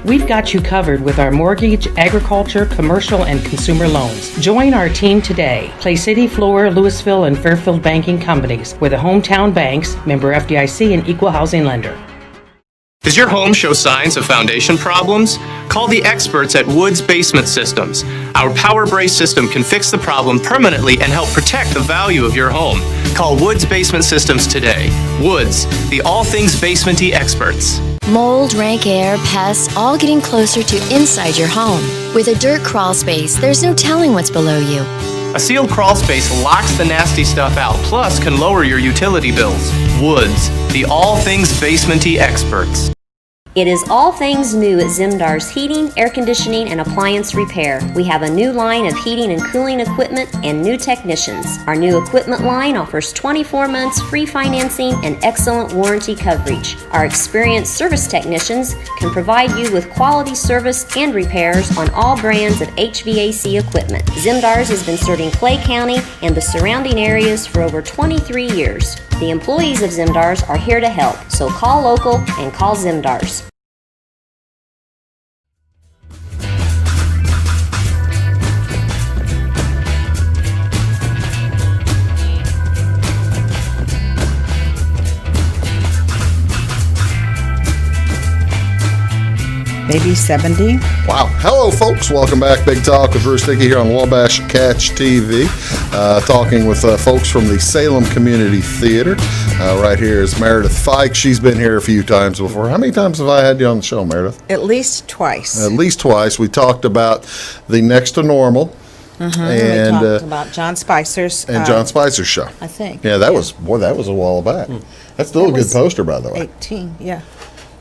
We've got you covered with our mortgage, agriculture, commercial, and consumer loans. Join our team today. Clay City, Fleur, Louisville, and Fairfield banking companies. We're the hometown banks, member FDIC, and equal housing lender. Does your home show signs of foundation problems? Call the experts at Woods Basement Systems. Our Power Brace system can fix the problem permanently and help protect the value of your home. Call Woods Basement Systems today. Woods, the all things basement-y experts. Mold, rank air, pests, all getting closer to inside your home. With a dirt crawl space, there's no telling what's below you. A sealed crawl space locks the nasty stuff out, plus can lower your utility bills. Woods, the all things basement-y experts. It is all things new at Zimdar's Heating, Air Conditioning, and Appliance Repair. We have a new line of heating and cooling equipment and new technicians. Our new equipment line offers 24 months free financing and excellent warranty coverage. Our experienced service technicians can provide you with quality service and repairs on all brands of HVAC equipment. Zimdar's has been serving Clay County and the surrounding areas for over 23 years. The employees of Zimdar's are here to help, so call local and call Zimdar's. Maybe 70. Wow. Hello, folks. Welcome back. Big Talk with Bruce Dickey here on Wabash Catch TV. Talking with folks from the Salem Community Theatre. Right here is Meredith Fyke. She's been here a few times before. How many times have I had you on the show, Meredith? At least twice. At least twice. We talked about the Next to Normal. Mm-hmm. And we talked about John Spicer's. And John Spicer's show. I think. Yeah, that was a while back. That's still a good poster, by the way. 18, yeah.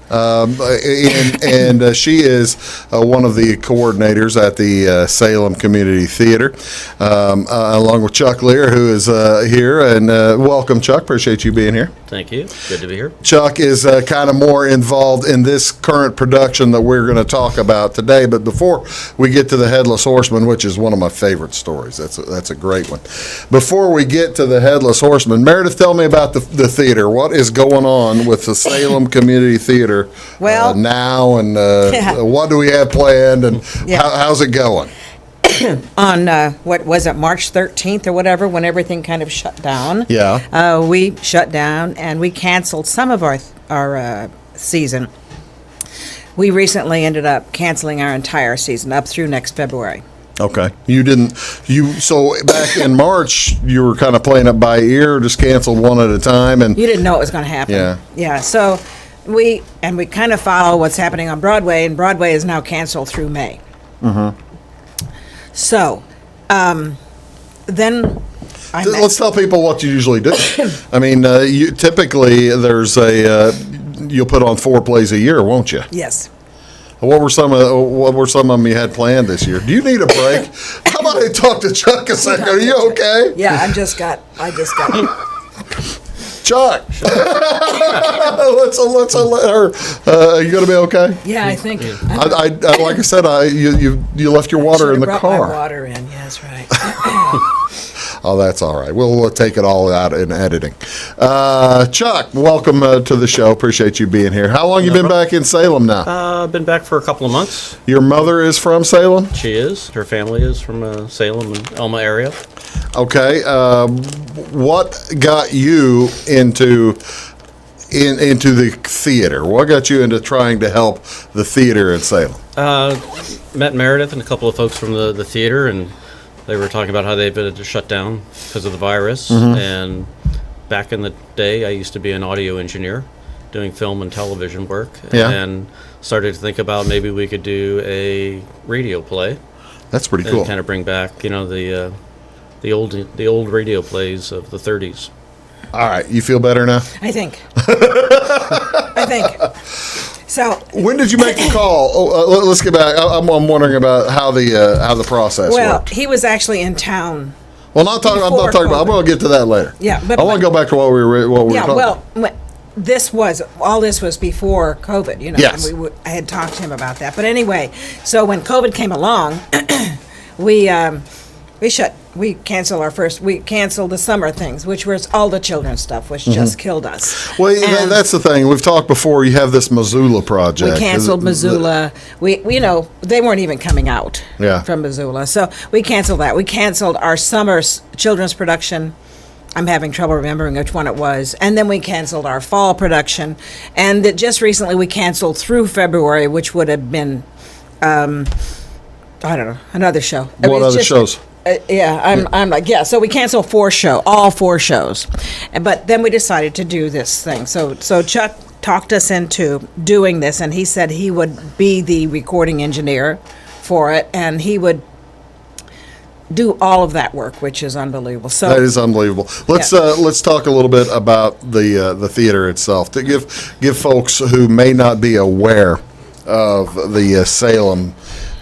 And she is one of the coordinators at the Salem Community Theatre, along with Chuck Lear, who is here. And welcome, Chuck. Appreciate you being here. Thank you. Good to be here. Chuck is kind of more involved in this current production that we're going to talk about today. But before we get to the Headless Horseman, which is one of my favorite stories, that's a great one. Before we get to the Headless Horseman, Meredith, tell me about the theater. What is going on with the Salem Community Theater now, and what do we have planned, and how's it going? On what was it, March 13th or whatever, when everything kind of shut down. Yeah. We shut down and we canceled some of our season. We recently ended up canceling our entire season up through next February. Okay. So back in March, you were kind of playing it by ear, just canceled one at a time, and you didn't know it was going to happen. Yeah. Yeah. So we kind of follow what's happening on Broadway, and Broadway is now canceled through May. Mm-hmm. So, then let's tell people what you usually do. I mean, typically there's you'll put on 4 plays a year, won't you? Yes. What were some of them you had planned this year? Do you need a break? How about I talk to Chuck a second? Are you okay? Yeah, I just got. Chuck, let's let her. Are you gonna be okay? Yeah, I think. I like I said, you left your water in the car. My water in. Yeah, that's right. Oh, that's all right. We'll take it all out in editing. Chuck, welcome to the show. Appreciate you being here. How long you been back in Salem now? I've been back for a couple of months. Your mother is from Salem? She is. Her family is from Salem and Elma area. Okay. What got you into the theater? What got you into trying to help the theater in Salem? Met Meredith and a couple of folks from the theater, and they were talking about how they've been shut down because of the virus. Mm-hmm. And back in the day, I used to be an audio engineer doing film and television work. Yeah. And started to think about maybe we could do a radio play. That's pretty cool. And kind of bring back, the old radio plays of the 30s. All right, you feel better now? I think. So when did you make the call? Let's get back. I'm wondering about how the process worked. Well, he was actually in town. Well, I'm not talking about. I'm going to get to that later. Yeah, but I want to go back to what we were talking about. Well, this was before COVID. Yes. I had talked to him about that. But anyway, so when COVID came along, we we canceled the summer things, which was all the children's stuff, which just killed us. Well, And that's the thing. We've talked before. You have this Missoula project. we canceled Missoula. We they weren't even coming out from Missoula, so we canceled that. We canceled our summer children's production. I'm having trouble remembering which one it was. And then we canceled our fall production, and just recently we canceled through February, which would have been, I don't know, another show. What other shows? I'm like, so we canceled all 4 shows. But then we decided to do this thing. So Chuck talked us into doing this, and he said he would be the recording engineer for it, and he would do all of that work, which is unbelievable. So that is unbelievable. Let's talk a little bit about the theater itself to give folks who may not be aware of the Salem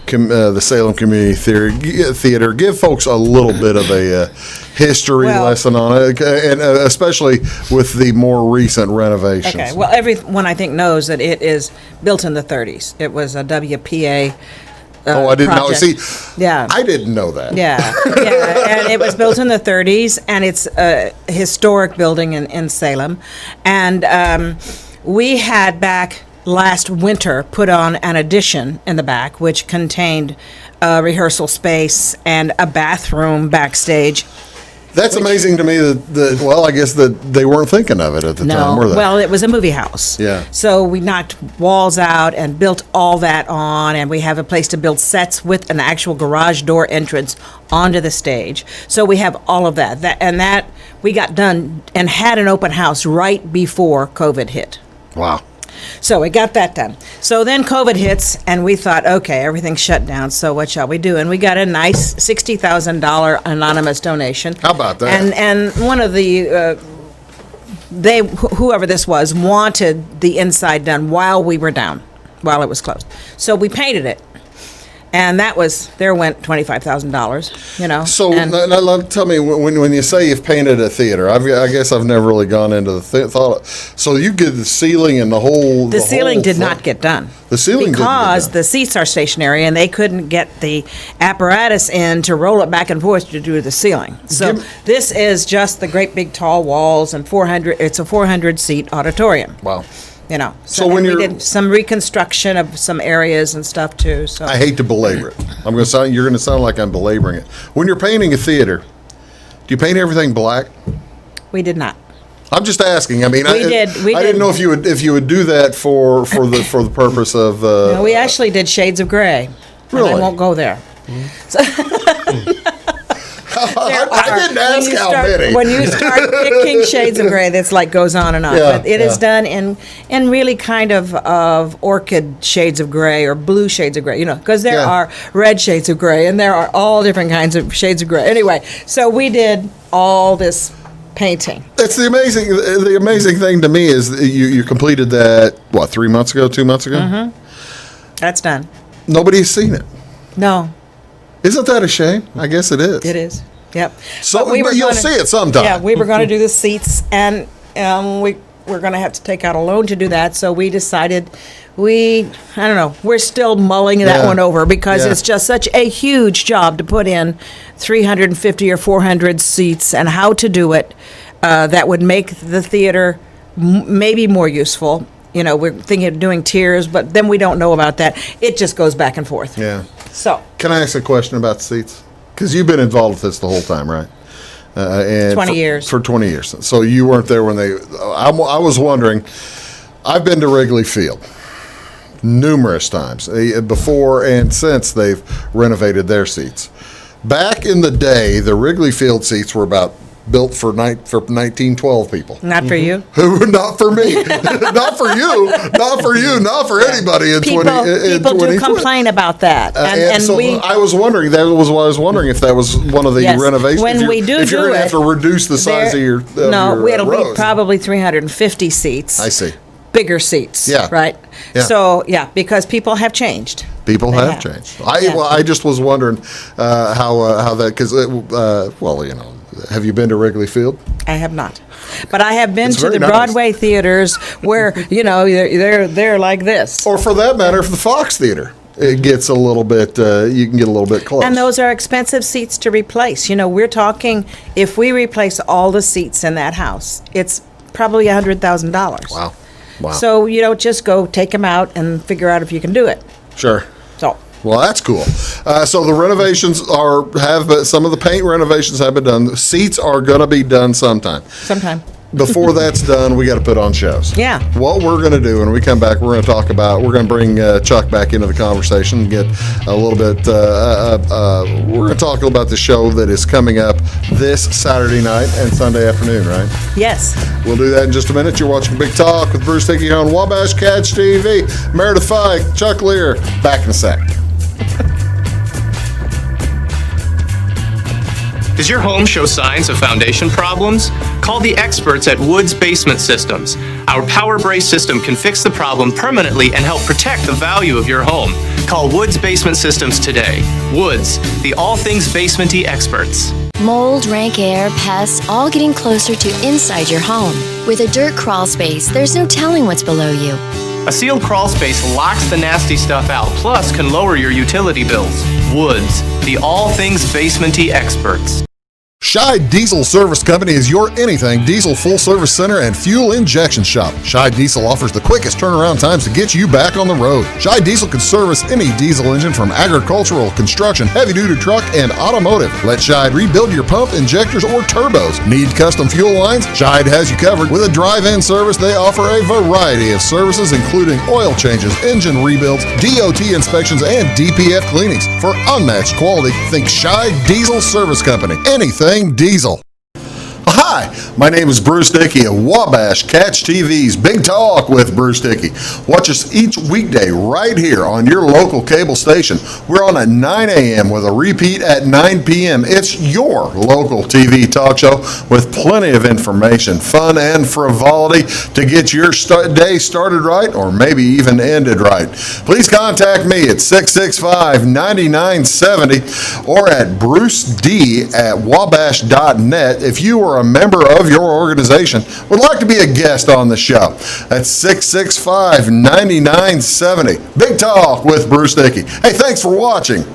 Community Theater. Give folks a little bit of a history lesson on it, and especially with the more recent renovations. Okay. Well, everyone I think knows that it is built in the 30s. It was a WPA. I didn't know. project. See, Yeah. I didn't know that. Yeah, and it was built in the 30s, and it's a historic building in Salem. And we had back last winter put on an addition in the back, which contained a rehearsal space and a bathroom backstage. That's amazing to me that I guess that they weren't thinking of it at the time, were they? Well, it was a movie house. Yeah. So we knocked walls out and built all that on, and we have a place to build sets with an actual garage door entrance onto the stage. So we have all of that. That we got done and had an open house right before COVID hit. Wow. So we got that done. So then COVID hits, and we thought, okay, everything's shut down, so what shall we do? And we got a nice $60,000 anonymous donation. How about that? And one of the, whoever this was, wanted the inside done while we were down, while it was closed. So we painted it. And there went $25,000, you know. So now tell me, when you say you've painted a theater, I guess I've never really gone into the thought. So you get the ceiling and the whole. The ceiling did not get done. The ceiling didn't get done. Because the seats are stationary, and they couldn't get the apparatus in to roll it back and forth to do the ceiling. So this is just the great big tall walls and 400. It's a 400-seat auditorium. Wow. You know, so when we did some reconstruction of some areas and stuff too. So I hate to belabor it. You're going to sound like I'm belaboring it. When you're painting a theater, do you paint everything black? We did not. I'm just asking. I mean, We did. I didn't know if you would do that for the purpose of. No, we actually did shades of gray. Really? And I won't go there. So I didn't ask how many. When you start picking shades of gray, that's like goes on and on. Yeah, but it is done in really kind of orchid shades of gray or blue shades of gray, you know, because there are red shades of gray and there are all different kinds of shades of gray. Anyway, so we did all this painting. That's the amazing thing to me is that you completed that, 3 months ago, 2 months ago? Mm-hmm. That's done. Nobody's seen it. No. Isn't that a shame? I guess it is. It is. Yep. So you'll see it sometime. Yeah, we were going to do the seats, and we're going to have to take out a loan to do that. So we decided I don't know, we're still mulling that one over because it's just such a huge job to put in 350 or 400 seats and how to do it that would make the theater maybe more useful. You know, we're thinking of doing tiers, but then we don't know about that. It just goes back and forth. Yeah. So. Can I ask a question about the seats? Because you've been involved with this the whole time, right? And 20 years. For 20 years. So you weren't there when I was wondering, I've been to Wrigley Field numerous times, before and since they've renovated their seats. Back in the day, the Wrigley Field seats were built for 1912 people. Not for you? Not for me. Not for you. Not for you. Not for anybody in 2020. People do complain about that. And so I was wondering, that was what I was wondering, if that was one of the renovations. When we if you're going to have to reduce the size of your it'll rows. be probably 350 seats. I see. Bigger seats. Yeah. Right? Yeah. So, because people have changed. People have changed. I just was wondering how that, because, have you been to Wrigley Field? I have not. But I have been It's to very the nice. Broadway theaters where, they're like this. Or for that matter, for the Fox Theater. it gets a little bit, you can get a little bit close. And those are expensive seats to replace. You know, we're talking, if we replace all the seats in that house, it's probably $100,000. Wow. Wow. So you don't just go take them out and figure out if you can do it. Sure. So. Well, that's cool. So the renovations some of the paint renovations have been done. The seats are going to be done sometime. Before that's done, we got to put on shows. Yeah. What we're going to do when we come back, we're going to bring Chuck back into the conversation and get a little bit, we're going to talk about the show that is coming up this Saturday night and Sunday afternoon, right? Yes. We'll do that in just a minute. You're watching Big Talk with Bruce Dickey on Wabash Catch TV. Meredith Fyke, Chuck Lear, back in a sec. Does your home show signs of foundation problems? Call the experts at Woods Basement Systems. Our power brace system can fix the problem permanently and help protect the value of your home. Call Woods Basement Systems today. Woods, the all things basement-y experts. Mold, rank air, pests, all getting closer to inside your home. With a dirt crawl space, there's no telling what's below you. A sealed crawl space locks the nasty stuff out, plus can lower your utility bills. Woods, the all things basement-y experts. Scheid Diesel Service Company is your anything diesel full service center and fuel injection shop. Scheid Diesel offers the quickest turnaround times to get you back on the road. Scheid Diesel can service any diesel engine from agricultural, construction, heavy-duty truck, and automotive. Let Scheid rebuild your pump, injectors, or turbos. Need custom fuel lines? Scheid has you covered. With a drive-in service, they offer a variety of services, including oil changes, engine rebuilds, DOT inspections, and DPF cleanings. For unmatched quality, think Scheid Diesel Service Company. Anything diesel. Hi, my name is Bruce Dickey of Wabash Catch TV's Big Talk with Bruce Dickey. Watch us each weekday right here on your local cable station. We're on at 9 a.m. with a repeat at 9 p.m. It's your local TV talk show with plenty of information, fun, and frivolity to get your day started right or maybe even ended right. Please contact me at 665-9970 or at bruced@wabash.net if you are a member of your organization would like to be a guest on the show. That's 665-9970. Big Talk with Bruce Dickey. Hey, thanks for watching.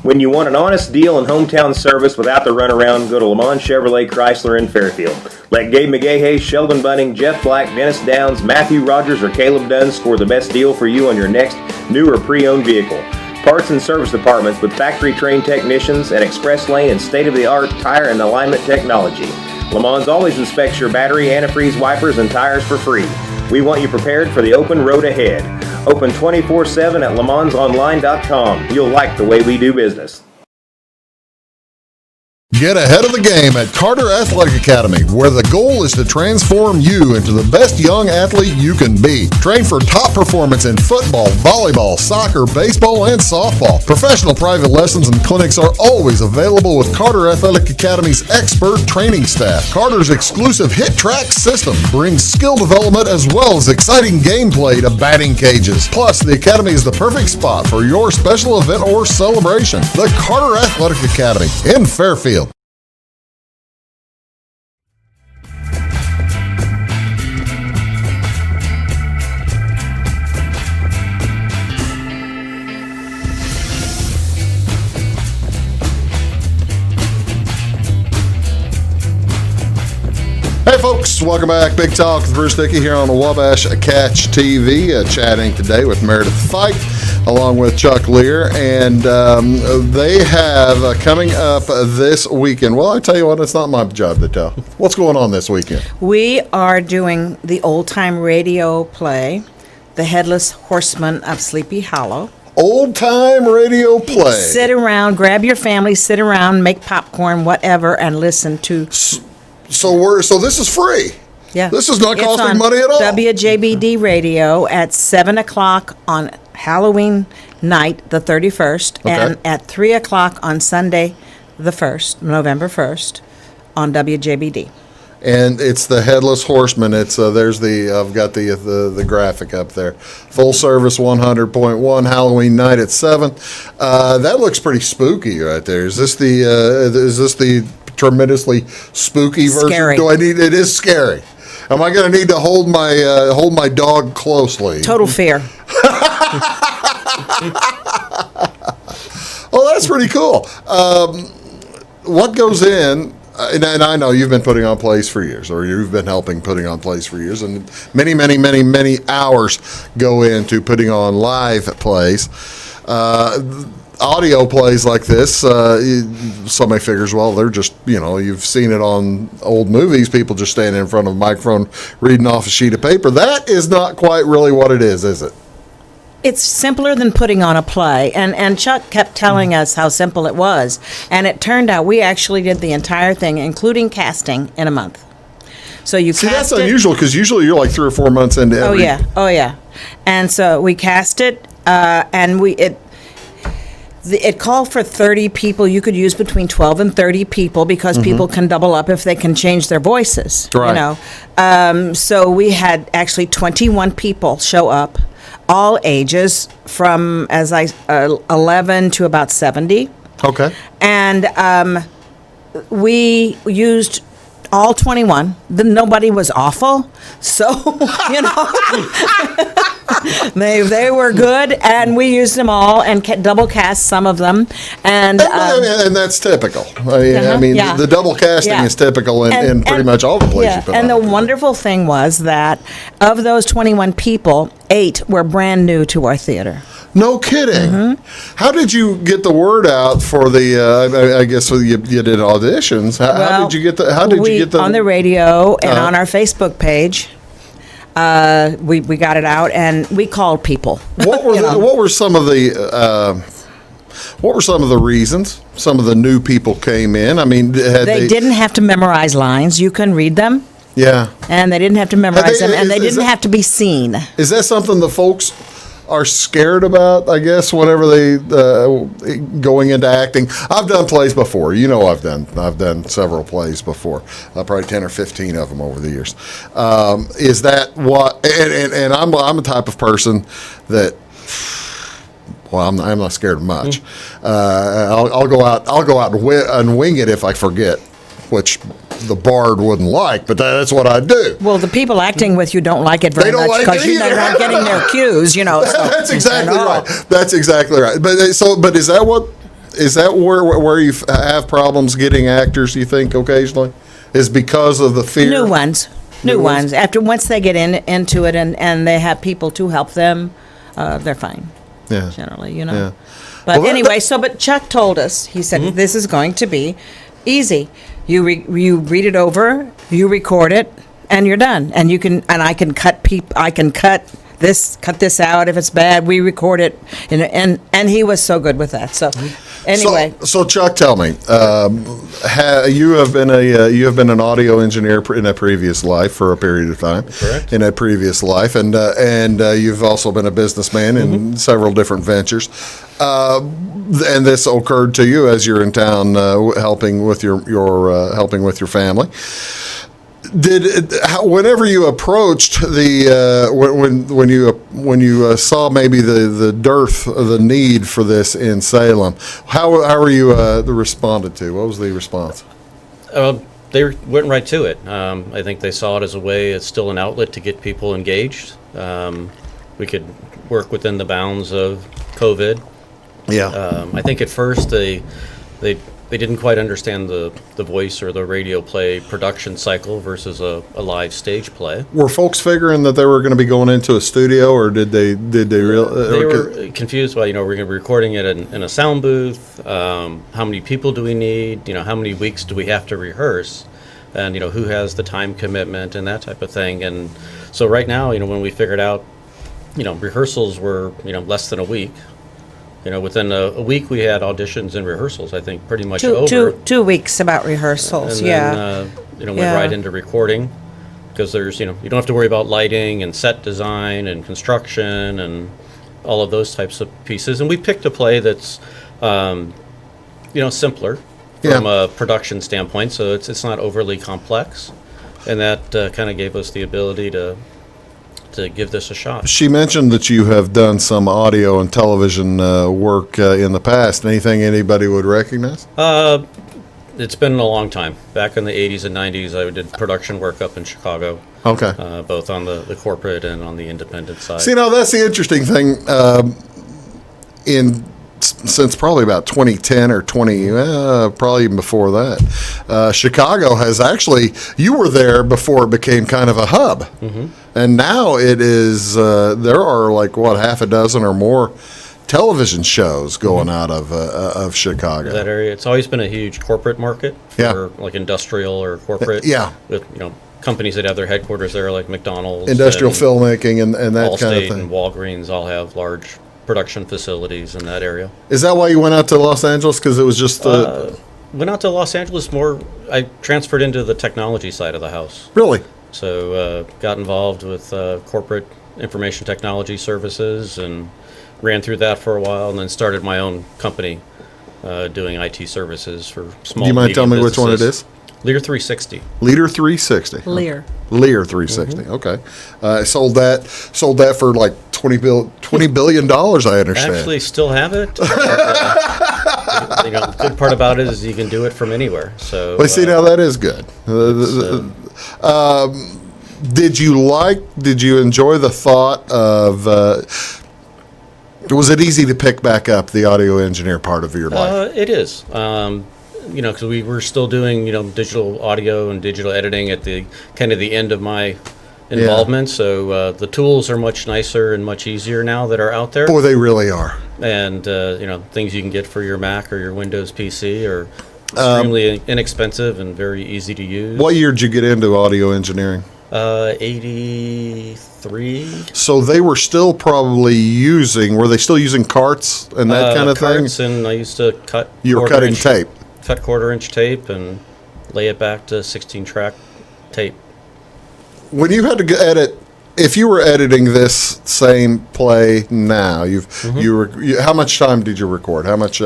When you want an honest deal and hometown service without the runaround, go to Lamont Chevrolet Chrysler in Fairfield. Let Gabe McGahey, Sheldon Bunning, Jeff Black, Dennis Downs, Matthew Rogers, or Caleb Dunn score the best deal for you on your next new or pre-owned vehicle. Parts and service departments with factory-trained technicians and express lane and state-of-the-art tire and alignment technology. Le Mans always inspects your battery, antifreeze, wipers, and tires for free. We want you prepared for the open road ahead. Open 24/7 at lemansonline.com. You'll like the way we do business. Get ahead of the game at Carter Athletic Academy, where the goal is to transform you into the best young athlete you can be. Train for top performance in football, volleyball, soccer, baseball, and softball. Professional private lessons and clinics are always available with Carter Athletic Academy's expert training staff. Carter's exclusive Hit Track system brings skill development as well as exciting gameplay to batting cages. Plus, the Academy is the perfect spot for your special event or celebration. The Carter Athletic Academy in Fairfield. Hey folks, welcome back. Big Talk with Bruce Dickey here on the Wabash Catch TV, chatting today with Meredith Fyke along with Chuck Lear, and they have coming up this weekend. Well, I tell you what, it's not my job to tell. What's going on this weekend? We are doing the old-time radio play, The Headless Horseman of Sleepy Hollow. Old-time radio play. Sit around, grab your family, sit around, make popcorn, whatever, and listen to... So this is free. Yeah. This is not It's costing on money at all. WJBD Radio at 7 o'clock on Halloween night, the 31st, and at 3 o'clock on Sunday, the 1st, November 1st, on WJBD. And it's the Headless Horseman. It's there's the I've got the graphic up there. Full service 100.1 Halloween night at 7. That looks pretty spooky right there. Is this the tremendously spooky version? Scary. It is scary. Am I going to need to hold my dog closely? Total fear. Well, that's pretty cool. What goes in, and I know you've been putting on plays for years, or you've been helping putting on plays for years, and many hours go into putting on live plays. Audio plays like this, somebody figures, well, they're just, you've seen it on old movies, people just standing in front of a microphone reading off a sheet of paper. That is not quite really what it is it? It's simpler than putting on a play, and Chuck kept telling us how simple it was, and it turned out we actually did the entire thing, including casting, in a month. So you see, cast that's unusual, because usually you're like 3 or 4 months into every... Oh yeah. And so we cast it, and it called for 30 people. You could use between 12 and 30 people because people can double up if they can change their voices. Right. So we had actually 21 people show up, all ages, from 11 to about 70. Okay. And we used all 21. Nobody was awful, so they were good, and we used them all and double cast some of them, and that's typical. The double casting is typical in pretty much all the plays you put on. And the wonderful thing was that of those 21 people, 8 were brand new to our theater. No kidding. How did you get the word out for the? I guess you did auditions. How did you get the? How did you get the? On the radio and on our Facebook page. We got it out and we called people. What were some of the? What were some of the reasons some of the new people came in? I mean, they didn't have to memorize lines. You can read them. Yeah. And they didn't have to memorize them, and they didn't have to be seen. Is that something the folks are scared about, I guess, whenever they going into acting? I've done plays before. I've done several plays before, probably 10 or 15 of them over the years. Is that what? And I'm a type of person that, well, I'm not scared of much. I'll go out and wing it if I forget, which the bard wouldn't like, but that's what I do. Well, the people acting with you don't like it very much because you're not getting their cues, So, that's exactly right. That's exactly right. But is that where you have problems getting actors, you think, occasionally? Is because of the fear? New ones. Once they get into it and they have people to help them, they're fine. Yeah. Generally, Yeah. But but Chuck told us, he said, this is going to be easy. You read it over, you record it, and you're done. And I can cut this out if it's bad. We record it, and he was so good with that. So anyway, so Chuck, tell me, you have been an audio engineer in a previous life for a period of time. Correct. In a previous life, and you've also been a businessman in several different ventures. And this occurred to you as you're in town helping with your family. Whenever you approached when you saw maybe the dearth, the need for this in Salem, how were you responded to? What was the response? They went right to it. I think they saw it as a way. It's still an outlet to get people engaged. We could work within the bounds of COVID. Yeah. I think at first they didn't quite understand the voice or the radio play production cycle versus a live stage play. Were folks figuring that they were going to be going into a studio, or did they really? They were confused by, we're going to be recording it in a sound booth. How many people do we need? How many weeks do we have to rehearse? And, who has the time commitment and that type of thing. And so right now, when we figured out, rehearsals were, less than a week. Within a week we had auditions and rehearsals, I think, pretty much over. 2 weeks about rehearsals, and then, went right into recording, because there's, you don't have to worry about lighting and set design and construction and all of those types of pieces. And we picked a play that's, simpler from a production standpoint, so it's not overly complex. And that kind of gave us the ability to give this a shot. She mentioned that you have done some audio and television work in the past. Anything anybody would recognize? It's been a long time. Back in the 80s and 90s, I did production work up in Chicago. Okay. Both on the corporate and on the independent side. See, that's the interesting thing. since probably about 2010 or probably even before that. Chicago has actually, you were there before it became kind of a hub. Mm-hmm. And now it is, there are like, half a dozen or more television shows going out of Chicago. That area, it's always been a huge corporate market for like industrial or corporate. Yeah. With, companies that have their headquarters there, like McDonald's. Industrial filmmaking and that Allstate kind of thing. And Walgreens all have large production facilities in that area. Is that why you went out to Los Angeles? Because it was just went out to Los Angeles more. I transferred into the technology side of the house. Really? So got involved with corporate information technology services and ran through that for a while, and then started my own company doing IT services for small. Do you mind telling me which one it is? Lear 360. Leader 360. Lear. Lear 360. Mm-hmm. Okay. Sold that for like $20 billion, I understand. Actually, still have it. The good part about it is you can do it from anywhere. So. Well, see, now that is good. Did you enjoy the thought of, was it easy to pick back up the audio engineer part of your life? It is. Because we were still doing, digital audio and digital editing at the kind of the end of my involvement. Yeah. So the tools are much nicer and much easier now that are out there. Boy, they really are. And, things you can get for your Mac or your Windows PC are extremely inexpensive and very easy to use. What year did you get into audio engineering? 83. So they were still probably were they still using carts and that kind of thing? Carts, and I used to cut. You were cutting tape. Cut 1/4-inch tape and lay it back to 16-track tape. When you had to edit, if you were editing this same play now, how much time did you record? How much? We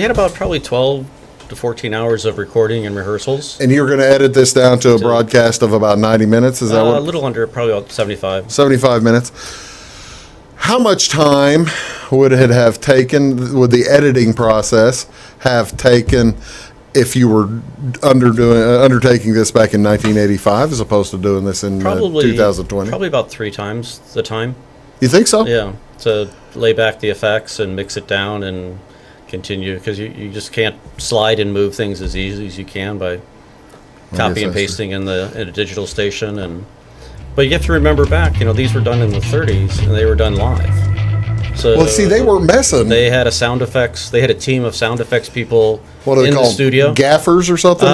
had about probably 12 to 14 hours of recording and rehearsals. And you were going to edit this down to a broadcast of about 90 minutes? Is that what? A little under, probably about 75. 75 minutes. How much time would the editing process have taken if you were undertaking this back in 1985 as opposed to doing this in 2020? Probably about 3 times the time. You think so? Yeah, to lay back the effects and mix it down and continue, because you just can't slide and move things as easily as you can by copy and pasting in a digital station. But you have to remember back, these were done in the 30s and they were done live. So well, see, they were messing. They had a team of sound effects people in the studio. Gaffers or something?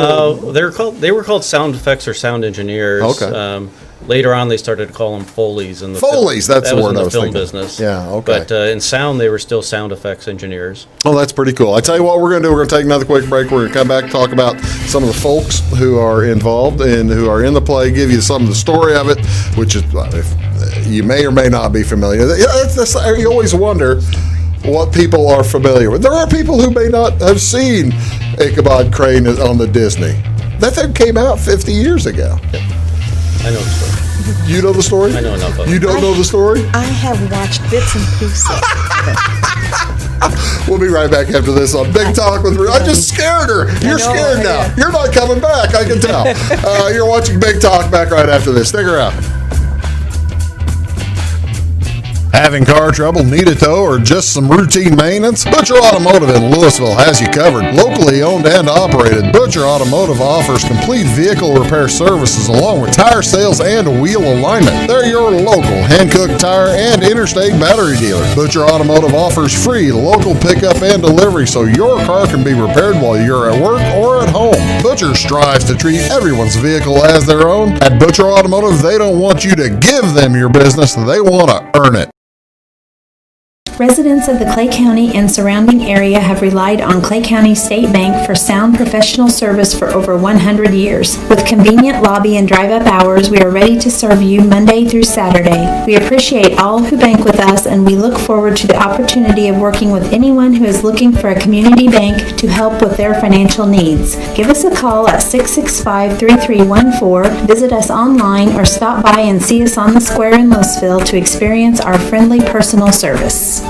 They were called sound effects or sound engineers. Okay. Later on, they started to call them Foleys. That's the word I was film thinking. Business. Yeah, okay. But in sound, they were still sound effects engineers. Oh, that's pretty cool. I tell you what we're going to do. We're going to take another quick break. We're going to come back and talk about some of the folks who are involved and who are in the play, give you some of the story of it, which is, if you may or may not be familiar. You always wonder what people are familiar with. There are people who may not have seen Ichabod Crane on the Disney. That thing came out 50 years ago. Yep. I know the story. You know the story? I know enough of it. You don't know the story? I have watched bits and pieces. We'll be right back after this on Big Talk with Ruth. I just scared her. You're scared now. You're not coming back, I can tell. You're watching Big Talk. Back right after this. Stick around. Having car trouble, need a tow, or just some routine maintenance? Butcher Automotive in Louisville has you covered. Locally owned and operated, Butcher Automotive offers complete vehicle repair services along with tire sales and wheel alignment. They're your local hand-cooked tire and interstate battery dealer. Butcher Automotive offers free local pickup and delivery so your car can be repaired while you're at work or at home. Butcher strives to treat everyone's vehicle as their own. At Butcher Automotive, they don't want you to give them your business, they want to earn it. Residents of the Clay County and surrounding area have relied on Clay County State Bank for sound professional service for over 100 years. With convenient lobby and drive-up hours, we are ready to serve you Monday through Saturday. We appreciate all who bank with us, and we look forward to the opportunity of working with anyone who is looking for a community bank to help with their financial needs. Give us a call at 665-3314, visit us online, or stop by and see us on the square in Louisville to experience our friendly personal service.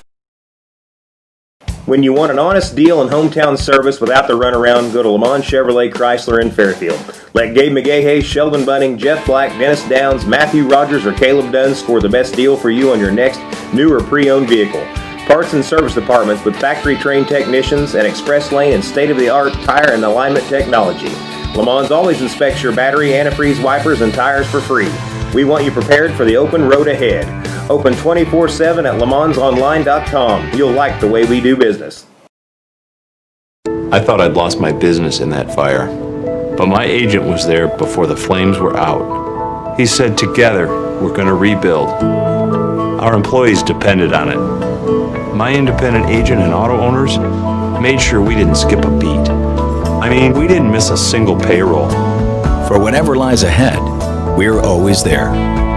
When you want an honest deal and hometown service without the runaround, go to Lamont Chevrolet Chrysler in Fairfield. Let Gabe McGahey, Sheldon Bunning, Jeff Black, Dennis Downs, Matthew Rogers, or Caleb Dunn score the best deal for you on your next new or pre-owned vehicle. Parts and service departments with factory-trained technicians and express lane and state-of-the-art tire and alignment technology. Le Mans always inspects your battery, antifreeze, wipers, and tires for free. We want you prepared for the open road ahead. Open 24/7 at lemansonline.com. You'll like the way we do business. I thought I'd lost my business in that fire, but my agent was there before the flames were out. He said, together, we're going to rebuild. Our employees depended on it. My independent agent and auto owners made sure we didn't skip a beat. I mean, we didn't miss a single payroll. For whatever lies ahead, we're always there.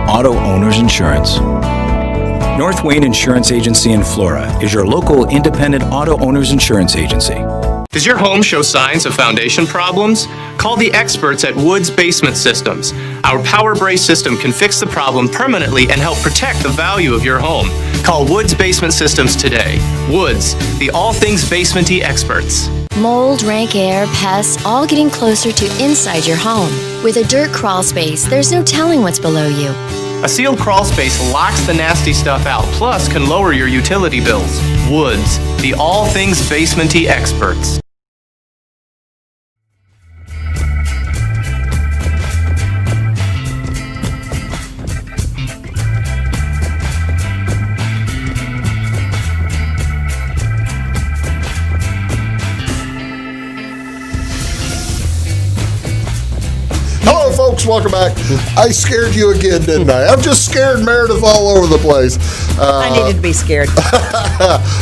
Auto Owners Insurance. North Wayne Insurance Agency in Flora is your local independent auto owners insurance agency. Does your home show signs of foundation problems? Call the experts at Woods Basement Systems. Our Power Brace system can fix the problem permanently and help protect the value of your home. Call Woods Basement Systems today. Woods, the all things basement-y experts. Mold, rank air, pests, all getting closer to inside your home. With a dirt crawl space, there's no telling what's below you. A sealed crawl space locks the nasty stuff out, plus can lower your utility bills. Woods, the all things basement-y experts. Hello, folks. Welcome back. I scared you again, didn't I? I've just scared Meredith all over the place. I needed to be scared.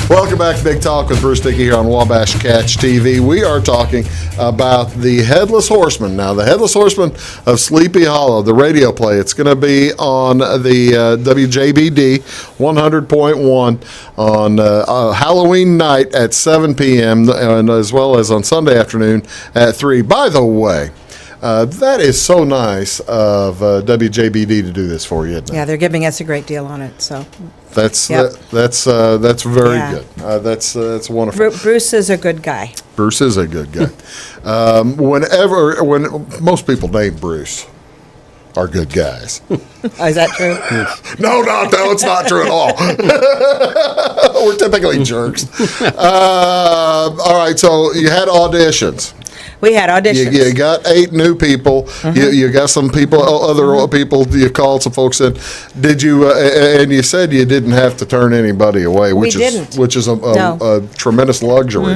Welcome back to Big Talk with Bruce Dickey here on Wabash Catch TV. We are talking about the Headless Horseman. Now, the Headless Horseman of Sleepy Hollow, the radio play. It's going to be on the WJBD 100.1 on Halloween night at 7 p.m. and as well as on Sunday afternoon at 3. By the way, that is so nice of WJBD to do this for you, isn't it? Yeah, they're giving us a great deal on it. So that's Yep. that's very Yeah. good. That's wonderful. Bruce is a good guy. Bruce is a good guy. When most people named Bruce are good guys. Oh, is that true? No, it's not true at all. We're typically jerks. All right, so you had auditions. We had auditions. You got 8 new people. You got some people, other people. You called some folks in. Did you? And you said you didn't have to turn anybody away, which is a tremendous luxury.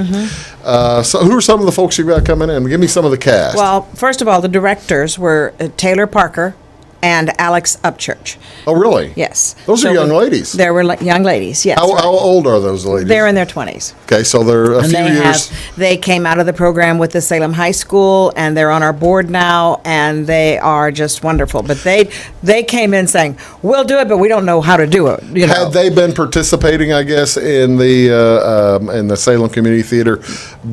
So, who are some of the folks you got coming in? Give me some of the cast. Well, first of all, the directors were Taylor Parker and Alex Upchurch. Oh, really? Yes. Those are young ladies. They were young ladies, yes. How old are those ladies? They're in their 20s. Okay, so they're a few years. They came out of the program with the Salem High School, and they're on our board now, and they are just wonderful. But they came in saying, we'll do it, but we don't know how to do it. Had they been participating, I guess, in the Salem Community Theatre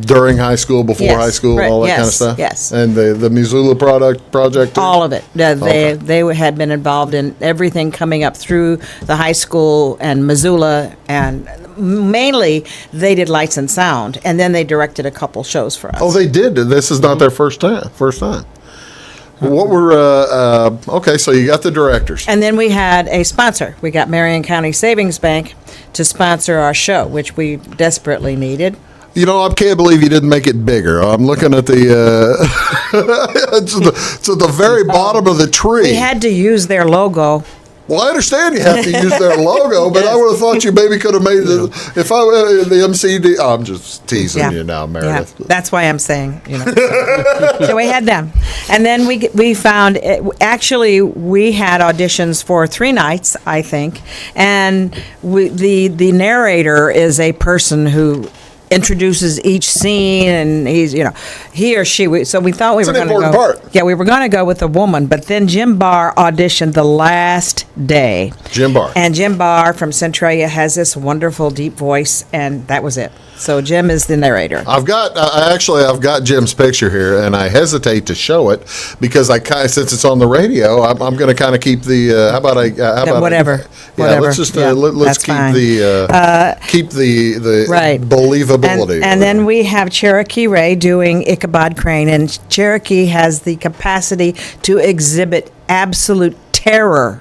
during high school, before high school, right, all that kind of stuff? Yes. And the Missoula project? All of it. They had been involved in everything coming up through the high school and Missoula, and mainly they did lights and sound, and then they directed a couple shows for us. Oh, they did. This is not their first time. What were okay? So you got the directors, and then we had a sponsor. We got Marion County Savings Bank to sponsor our show, which we desperately needed. You know, I can't believe you didn't make it bigger. I'm looking at it's at the very bottom of the tree. We had to use their logo. Well, I understand you have to use their logo, but I would have thought you maybe could have made the MCD. I'm just teasing you now, Meredith. Yeah, that's why I'm saying, So we had them. And then we found, actually, we had auditions for 3 nights, I think. And the narrator is a person who introduces each scene, and he's, he or she. So we thought we were going to go. It's an important part. Yeah, we were going to go with a woman, but then Jim Barr auditioned the last day. Jim Barr. And Jim Barr from Centralia has this wonderful deep voice, and that was it. So Jim is the narrator. I've got Jim's picture here, and I hesitate to show it because since it's on the radio, I'm going to kind of keep the whatever. Let's just let's keep fine. keep the right. believability. And then we have Cherokee Ray doing Ichabod Crane, and Cherokee has the capacity to exhibit absolute terror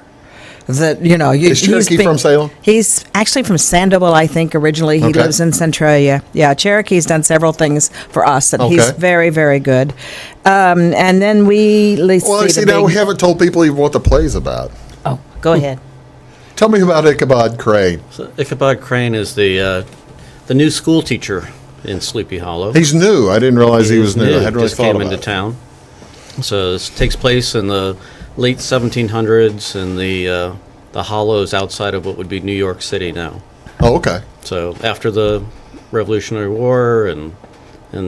Is Cherokee from Salem? He's actually from Sandoval, I think, originally. He lives in Centralia. Yeah, Cherokee's done several things for us, and he's very, very good. And then now we haven't told people even what the play's about. Oh, go ahead. Tell me about Ichabod Crane. So Ichabod Crane is the new school teacher in Sleepy Hollow. He's new. I didn't realize he was new. I hadn't really just thought came about into it. town. So this takes place in the late 1700s in the hollows outside of what would be New York City now. Oh, okay. So after the Revolutionary War and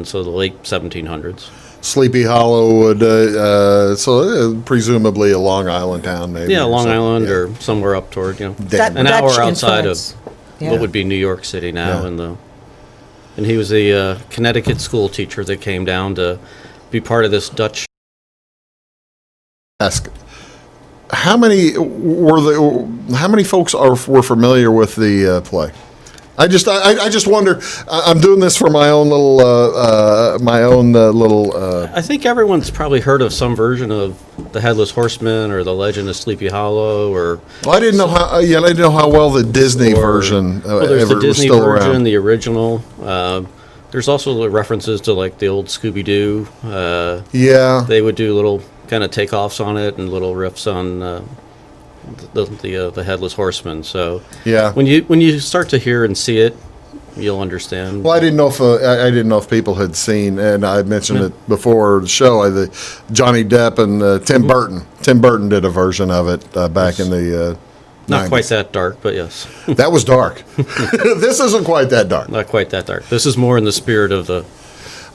so the late 1700s. Sleepy Hollow would, presumably a Long Island town, maybe. Yeah, Long Island or somewhere up toward, an hour outside of what would be New York City now. Yeah. And he was a Connecticut school teacher that came down to be part of this Dutch. Ask, how many folks were familiar with the play? I just wonder. I'm doing this for my own little. I think everyone's probably heard of some version of the Headless Horseman or the Legend of Sleepy Hollow, or. Well, I didn't know how. I didn't know how well the Disney version there's the Disney was still version, around. the original. There's also the references to like the old Scooby Doo. They would do little kind of takeoffs on it and little riffs on. The Headless Horseman. So when you start to hear and see it, you'll understand. Well, I didn't know if people had seen, and I mentioned it before the show. Johnny Depp and Tim Burton. Tim Burton did a version of it back in the. Not 90s. Quite that dark, but yes. That was dark. This isn't quite that dark. Not quite that dark. This is more in the spirit of the.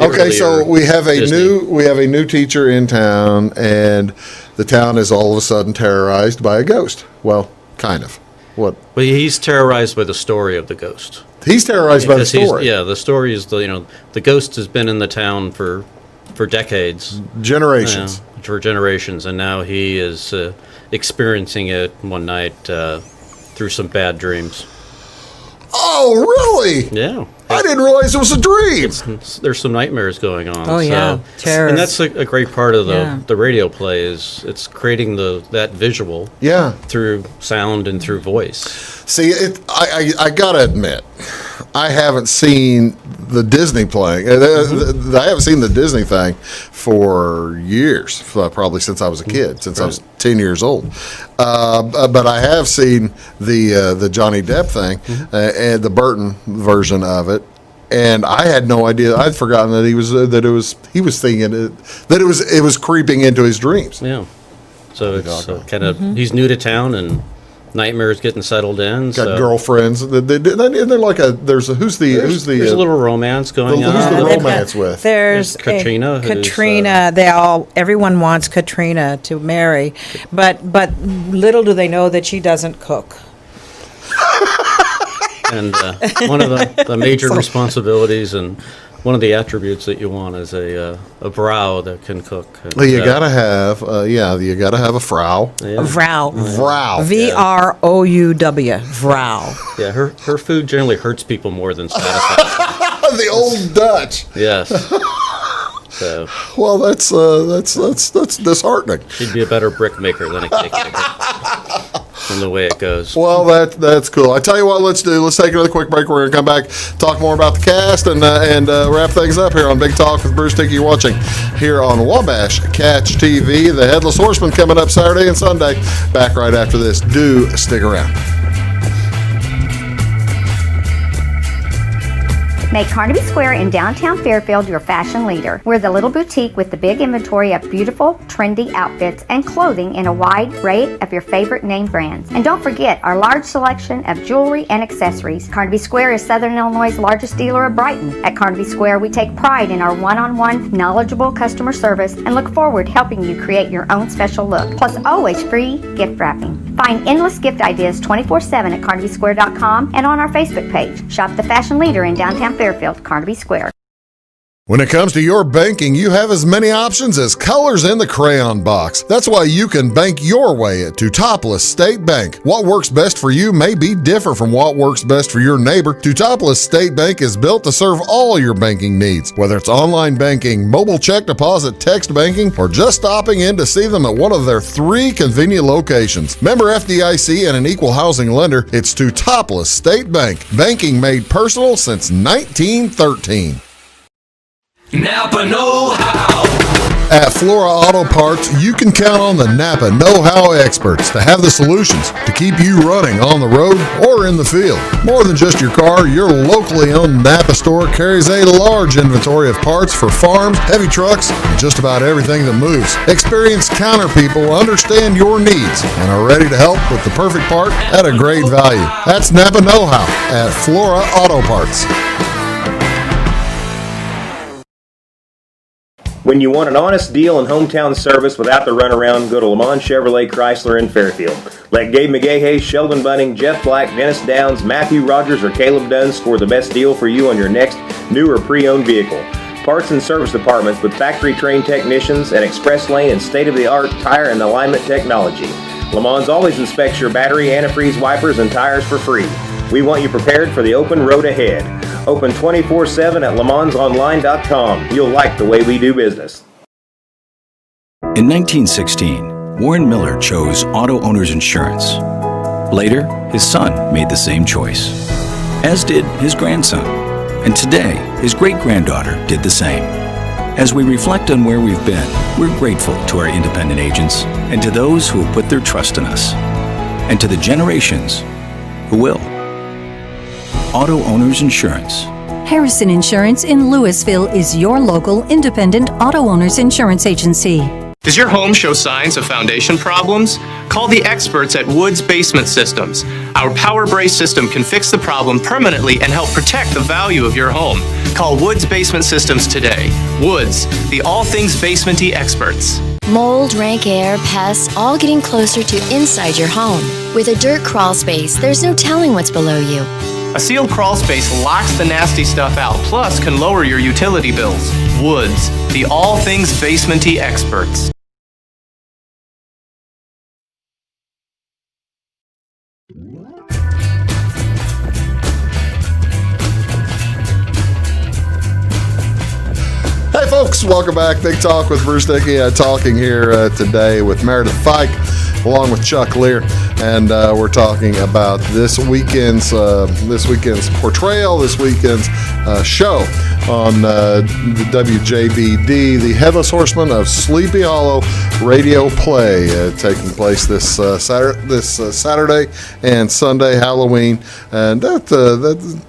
Okay, so we have a Disney. new teacher in town, and the town is all of a sudden terrorized by a ghost. Well, kind of. What? Well, he's terrorized by the story of the ghost. He's terrorized by the story. The story is the ghost has been in the town for decades, generations, and now he is experiencing it one night through some bad dreams. Oh, really? Yeah. I didn't realize it was a dream. There's some nightmares going on. Oh, yeah. Terror. And that's a great part of the radio play is it's creating that visual through sound and through voice. See, I got to admit, I haven't seen the Disney play. I haven't seen the Disney thing for years, probably since I was a kid, since I was 10 years old. But I have seen the Johnny Depp thing and the Burton version of it, and I had no idea. I'd forgotten that he was thinking that it was creeping into his dreams. Yeah. So it's kind of he's new to town and nightmares getting settled in. Got girlfriends. They're like there's a little romance going on. Who's the romance with? There's Katrina. Katrina. Everyone wants Katrina to marry, but little do they know that she doesn't cook. And one of the major responsibilities and one of the attributes that you want is a brow that can cook. And, well, you gotta have you gotta have a vrow. Yeah. Vrow. Vrow. VROUW. Vrow. Yeah, her food generally hurts people more than satisfies. The old Dutch. Yes. So. Well, that's disheartening. She'd be a better brick maker than a cake maker. From the way it goes. Well, that's cool. I tell you what, let's take another quick break. We're going to come back, talk more about the cast, and wrap things up here on Big Talk with Bruce Dickey. Watching here on Wabash Catch TV. The Headless Horseman coming up Saturday and Sunday. Back right after this. Do stick around. Make Carnaby Square in downtown Fairfield your fashion leader. We're the little boutique with the big inventory of beautiful, trendy outfits and clothing in a wide array of your favorite name brands. And don't forget our large selection of jewelry and accessories. Carnaby Square is Southern Illinois' largest dealer of Brighton. At Carnaby Square, we take pride in our one-on-one, knowledgeable customer service and look forward to helping you create your own special look. Plus, always free gift wrapping. Find endless gift ideas 24/7 at CarnabySquare.com and on our Facebook page. Shop the fashion leader in downtown Fairfield, Carnaby Square. When it comes to your banking, you have as many options as colors in the crayon box. That's why you can bank your way at Teutopolis State Bank. What works best for you may be different from what works best for your neighbor. Teutopolis State Bank is built to serve all your banking needs, whether it's online banking, mobile check deposit, text banking, or just stopping in to see them at one of their 3 convenient locations. Member FDIC and an equal housing lender, it's Teutopolis State Bank. Banking made personal since 1913. Napa know-how. At Flora Auto Parts, you can count on the Napa know-how experts to have the solutions to keep you running on the road or in the field. More than just your car, your locally owned Napa store carries a large inventory of parts for farms, heavy trucks, and just about everything that moves. Experienced counter people understand your needs and are ready to help with the perfect part at a great value. That's Napa know-how at Flora Auto Parts. When you want an honest deal and hometown service without the runaround, go to Lamont Chevrolet Chrysler in Fairfield. Let Gabe McGahey, Sheldon Bunning, Jeff Black, Dennis Downs, Matthew Rogers, or Caleb Dunn score the best deal for you on your next new or pre-owned vehicle. Parts and service departments with factory-trained technicians and express lane and state-of-the-art tire and alignment technology. Lamont always inspects your battery, antifreeze, wipers, and tires for free. We want you prepared for the open road ahead. Open 24/7 at LeMansOnline.com. You'll like the way we do business. In 1916, Warren Miller chose Auto Owners Insurance. Later, his son made the same choice, as did his grandson. And today, his great-granddaughter did the same. As we reflect on where we've been, we're grateful to our independent agents and to those who have put their trust in us, and to the generations who will. Auto Owners Insurance. Harrison Insurance in Louisville is your local independent auto owners insurance agency. Does your home show signs of foundation problems? Call the experts at Woods Basement Systems. Our Power Brace system can fix the problem permanently and help protect the value of your home. Call Woods Basement Systems today. Woods, the all things basement-y experts. Mold, rank air, pests, all getting closer to inside your home. With a dirt crawl space, there's no telling what's below you. A sealed crawl space locks the nasty stuff out, plus can lower your utility bills. Woods, the all things basement-y experts. Hey folks, welcome back. Big Talk with Bruce Dickey. Talking here today with Meredith Fyke, along with Chuck Lear, and we're talking about this weekend's portrayal, this weekend's show on the WJBD, the Headless Horseman of Sleepy Hollow radio play, taking place this Saturday and Sunday, Halloween, and that's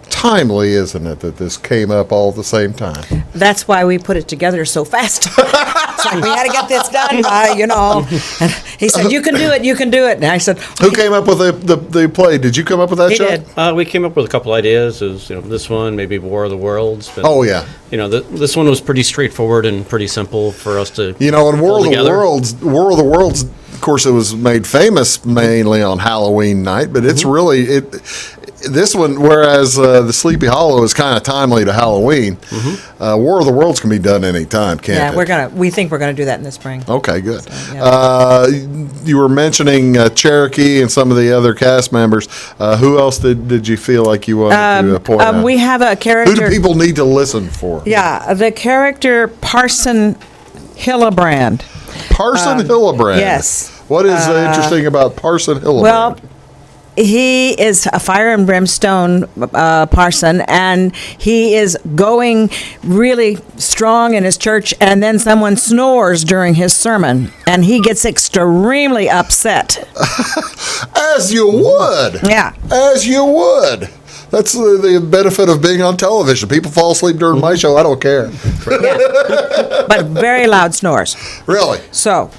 timely, isn't it, that this came up all at the same time? That's why we put it together so fast. It's like, we had to get this done by, And he said, you can do it, you can do it. And I said, okay. Who came up with the play? Did you come up with that, Chuck? Did. We came up with a couple ideas. Is this one, maybe War of the Worlds. But, oh, yeah. This one was pretty straightforward and pretty simple for us to in War of the Worlds, of course, it was made famous mainly on Halloween night, but it's really this one, whereas the Sleepy Hollow is kind of timely to Halloween, War of the Worlds can be done anytime, can't it? Yeah, we think we're gonna do that in the spring. Okay, good. So, yeah. You were mentioning Cherokee and some of the other cast members. Who else did you feel like you wanted to point out? We have a character. Who do people need to listen for? Yeah, the character Parson Hillebrand. Parson Hillebrand. Yes. What is interesting about Parson Hillebrand? Well, he is a fire and brimstone parson, and he is going really strong in his church, and then someone snores during his sermon, and he gets extremely upset. As you would. Yeah. As you would. That's the benefit of being on television. People fall asleep during my show. I don't care. Yeah. But very loud snores. Really? So,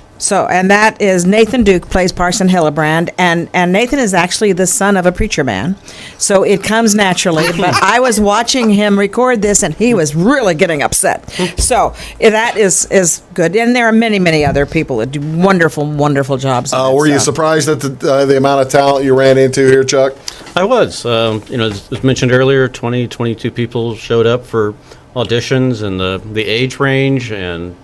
and that is Nathan Duke plays Parson Hillebrand, and Nathan is actually the son of a preacher man, so it comes naturally. But I was watching him record this, and he was really getting upset. So that is good, and there are many other people that do wonderful jobs. Were you surprised at the amount of talent you ran into here, Chuck? I was. As mentioned earlier, 22 people showed up for auditions and the age range, and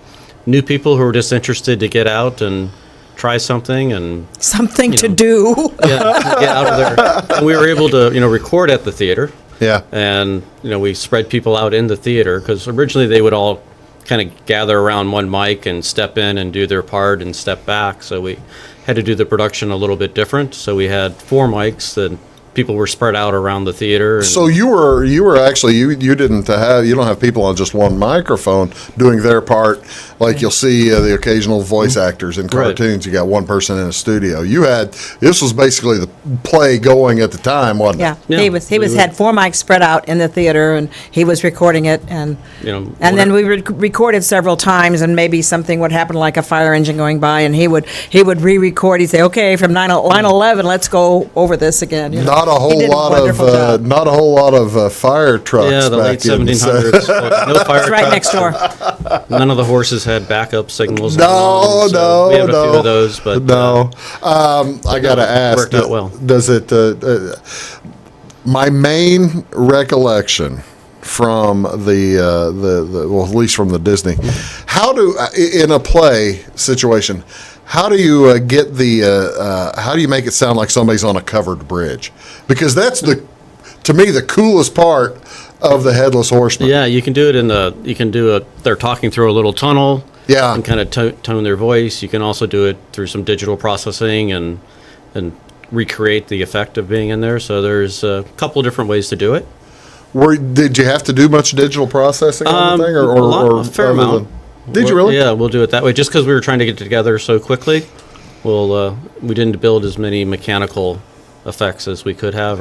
new people who were just interested to get out and try something and something to do. Yeah, get out of there. And we were able to record at the theater. Yeah. And we spread people out in the theater, because originally they would all kind of gather around one mic and step in and do their part and step back. So we had to do the production a little bit different. So we had 4 mics that people were spread out around the theater. And so you were actually you don't have people on just one microphone doing their part, like you'll see the occasional voice actors in cartoons. You got one person in a studio. This was basically the play going at the time, wasn't it? Yeah. He had 4 mics spread out in the theater, and he was recording it, and then we recorded several times, and maybe something would happen, like a fire engine going by, and he would re-record. He'd say, "Okay, from line 11, let's go over this again." Not a whole lot of fire trucks. Yeah, the late back in 1700s. No fire It's right next door. None of the horses had backup signals. No. We had a few of those, but no. I got to ask. Worked out well. Does it? My main recollection from well, at least from the Disney, in a play situation, how do you how do you make it sound like somebody's on a covered bridge? Because that's to me the coolest part of the Headless Horseman. Yeah, you can do it they're talking through a little tunnel. Yeah. And kind of tone their voice. You can also do it through some digital processing and recreate the effect of being in there. So there's a couple different ways to do it. Did you have to do much digital processing on the thing, or a fair amount? Did you really? Yeah, we'll do it that way. Just because we were trying to get it together so quickly, we didn't build as many mechanical effects as we could have.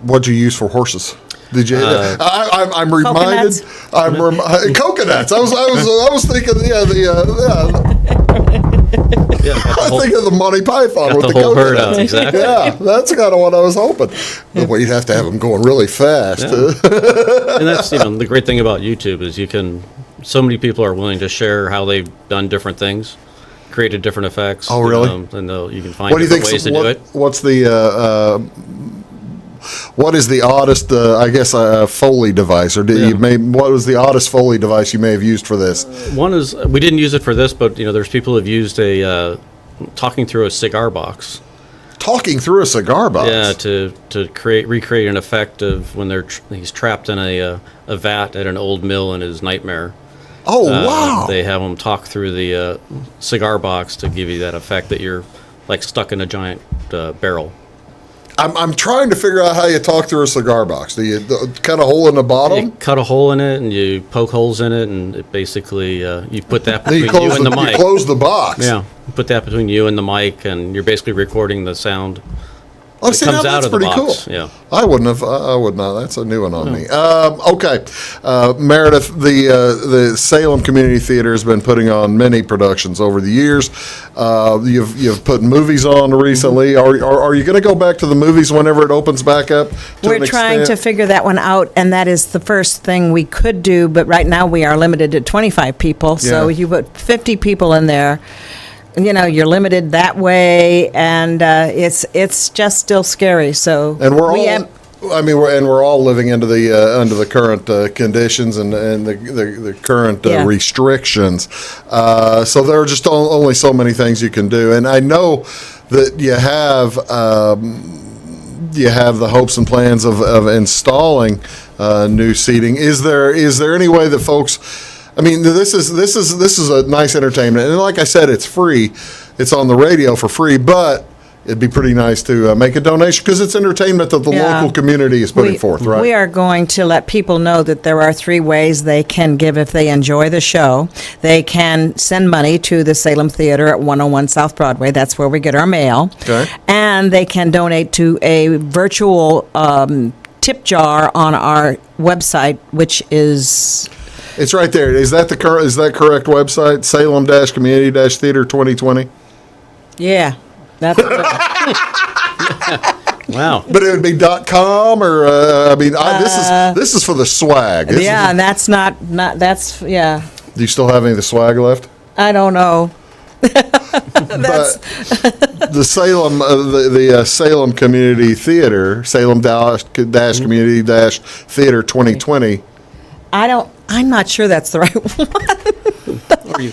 What'd you use for horses? Did you? I'm reminded. Coconuts. I was thinking. I think of the Monty Python with the whole herd coconuts. out, exactly. Yeah, that's kind of what I was hoping. But you'd have to have them going really fast. Yeah. And that's the great thing about YouTube is so many people are willing to share how they've done different things, created different effects. Oh, really? And you can find different ways to do it. What's what is the oddest, Foley device? Or what was the oddest Foley device you may have used for this? One is, we didn't use it for this, but there's people who have used talking through a cigar box. Talking through a cigar box? Yeah, to recreate an effect of when he's trapped in a vat at an old mill in his nightmare. Oh, wow. They have him talk through the cigar box to give you that effect that you're like stuck in a giant barrel. I'm trying to figure out how you talk through a cigar box. Do you cut a hole in the bottom? You cut a hole in it, and you poke holes in it, and it basically you put that between you and the mic. You close the box. Yeah, you put that between you and the mic, and you're basically recording the sound. Oh, see, comes that's out of the pretty box. cool. Yeah, I would not. That's a new one on me. Okay, Meredith, the Salem Community Theatre has been putting on many productions over the years. You've put movies on recently. Are you going to go back to the movies whenever it opens back up? We're trying to figure that one out, and that is the first thing we could do. But right now we are limited to 25 people, so you put 50 people in there. You're limited that way, and it's just still scary. So, and we're all living into the under the current conditions and the current restrictions. So there are just only so many things you can do, and I know that you have the hopes and plans of installing new seating. Is there any way that folks? I mean, this is a nice entertainment, and like I said, it's free. It's on the radio for free, but it'd be pretty nice to make a donation because it's entertainment that the local community is putting forth, right? We are going to let people know that there are 3 ways they can give if they enjoy the show. They can send money to the Salem Theater at 101 South Broadway. That's where we get our mail. Okay. And they can donate to a virtual tip jar on our website, which is... It's right there. Is that correct website? Salem-Community-Theater 2020? Yeah. That's Wow. But it would be .com or this is for the swag. And that's not that's yeah. Do you still have any of the swag left? I don't know. But the Salem the Salem Community Theater, Salem-Community-Theater 2020 I'm not sure that's the right one. Or you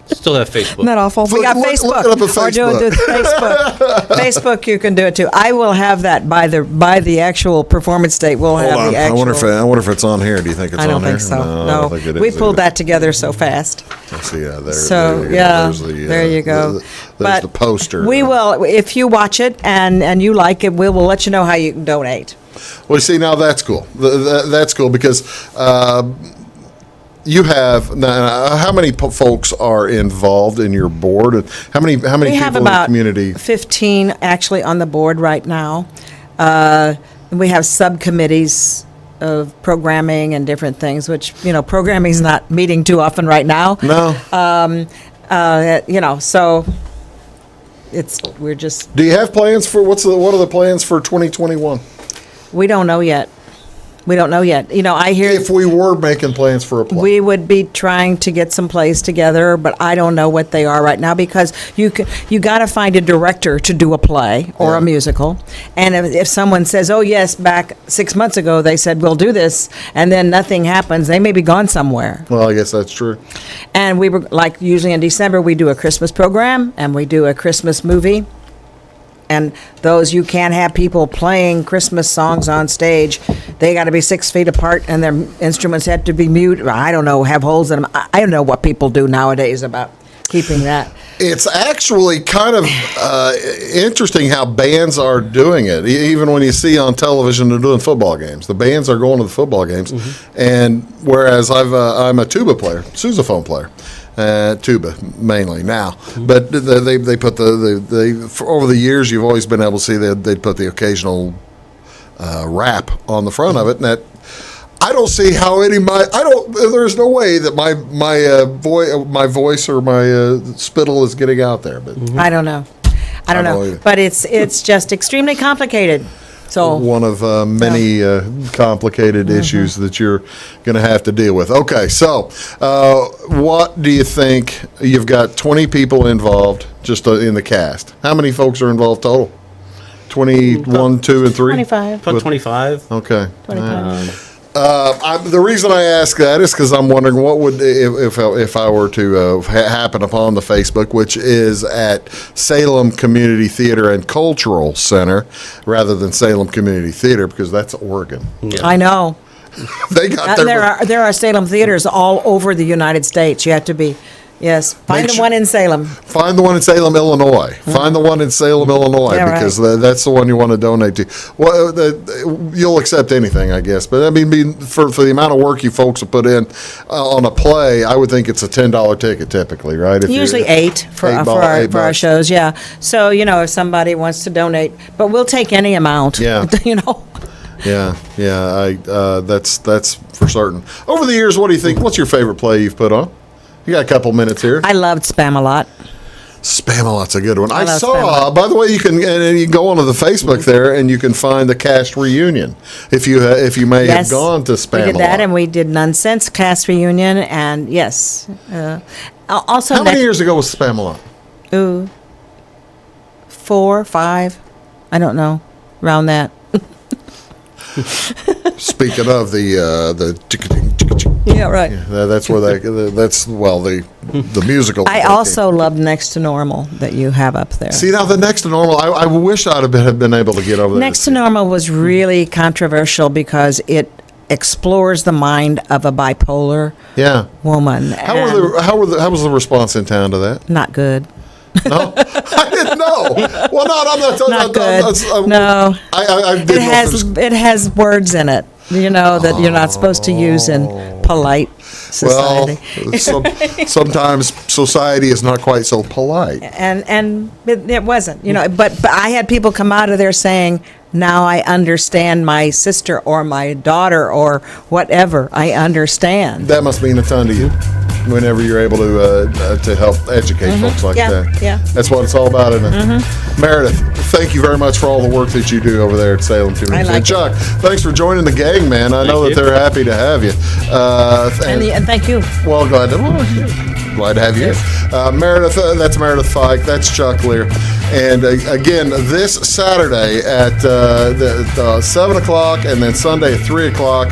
still have Facebook. Isn't that awful? We got Facebook. Look it up at Or do it through Facebook. Facebook, you can do it too. I will have that by the actual performance date. We'll have Hold on. the actual. I wonder if it's on here. Do you think it's on here? I don't think so. No, I No, don't think it we is pulled either. that together so fast. Let's see, yeah, there. So there you go. yeah, There's the, there you go. There's But the poster. We will, if you watch it and you like it, we'll let you know how you can donate. Well, you see, now that's cool. That's cool because you have now. How many folks are involved in your board? And how many We people have in the about community? 15 actually on the board right now. We have subcommittees of programming and different things, which, programming is not meeting too often right now. No. So we're just, Do you have plans for what are the plans for 2021? we don't know yet. We don't know yet. I hear. If we were making plans for a play. We would be trying to get some plays together, but I don't know what they are right now because you got to find a director to do a play or a musical. And if someone says, "Oh yes, back 6 months ago they said we'll do this," and then nothing happens, they may be gone somewhere. Well, I guess that's true. And we were like usually in December we do a Christmas program and we do a Christmas movie. And those, you can't have people playing Christmas songs on stage. They got to be 6 feet apart, and their instruments have to be mute. I don't know, have holes in them. I don't know what people do nowadays about keeping that. It's actually kind of interesting how bands are doing it. Even when you see on television they're doing football games, the bands are going to the football games. And whereas I'm a tuba player, sousaphone player. Tuba mainly now, but they put over the years you've always been able to see they'd put the occasional rap on the front of it, and that I don't see how there's no way that my voice or my spittle is getting out there. But I don't know, either. but it's just extremely complicated. So one of many complicated issues that you're going to have to deal with. Okay, so what do you think? You've got 20 people involved just in the cast. How many folks are involved total? 21, 2, and 3? 25. About 25. Okay. 25. The reason I ask that is because I'm wondering what would if I were to happen upon the Facebook, which is at Salem Community Theatre and Cultural Center, rather than Salem Community Theater, because that's Oregon. Yeah. I know. They got there are Salem theaters all over the United States. You have to be. Yes, find the one in Salem. Find the one in Salem, Illinois. Find the one in Salem, Illinois, Yeah, because that's the one you want to donate to. Well, you'll accept anything, I guess. But I mean, for the amount of work you folks have put in on a play, I would think it's a $10 ticket typically, right? Usually $8 for our shows. Yeah. So if somebody wants to donate, but we'll take any amount. Yeah. Yeah. That's for certain. Over the years, what do you think? What's your favorite play you've put on? You got a couple minutes here. I loved Spam-A-Lot. Spam-A-Lot's a good one. I love saw, Spam-A-Lot. by the way, you can go onto the Facebook there and you can find the cast reunion if you may have gone to Spam-A-Lot. We did that, and we did Nonsense cast reunion, and yes. Also, how many years ago was Spam-A-Lot? 4, 5, I don't know, around that. Speaking of the Yeah, right. that's where the musical. I also loved Next to Normal that you have up there. See, now the Next to Normal, I wish I'd have been able to get over there. Next to Normal was really controversial because it explores the mind of a bipolar woman. How was the response in town to that? Not good. No, I didn't know. Well, no, I'm not. Not good. No, I didn't it has words in it. That you're not supposed to use in polite society. Well, sometimes society is not quite so polite. And it wasn't. But I had people come out of there saying, now I understand my sister or my daughter or whatever. I understand. That must mean a ton to you. Whenever you're able to help educate folks like that. Yeah. That's what it's all about, isn't it? Meredith, thank you very much for all the work that you do over there at Salem Community. And Chuck, thanks for joining the gang, man. I know that they're happy to have you. And thank you. Well, glad to. Glad to have you here. Meredith, that's Meredith Fyke. That's Chuck Lear. And again, this Saturday at 7 o'clock and then Sunday at 3 o'clock,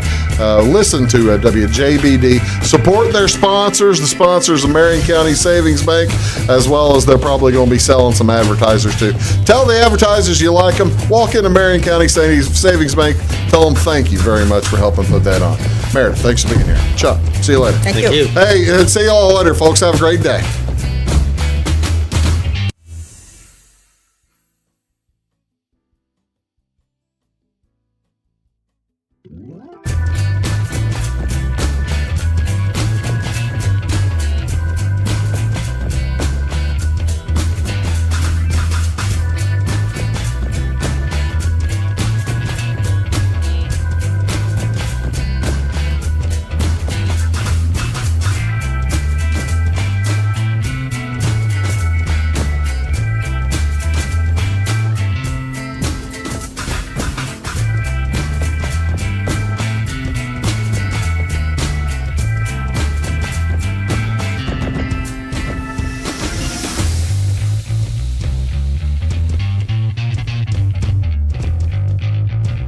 listen to WJBD. Support their sponsors, the sponsors of Marion County Savings Bank, as well as they're probably going to be selling some advertisers too. Tell the advertisers you like them. Walk into Marion County Savings Bank. Tell them thank you very much for helping put that on. Meredith, thanks for being here. Chuck, see you later. Thank you. Hey, see you all later, folks. Have a great day.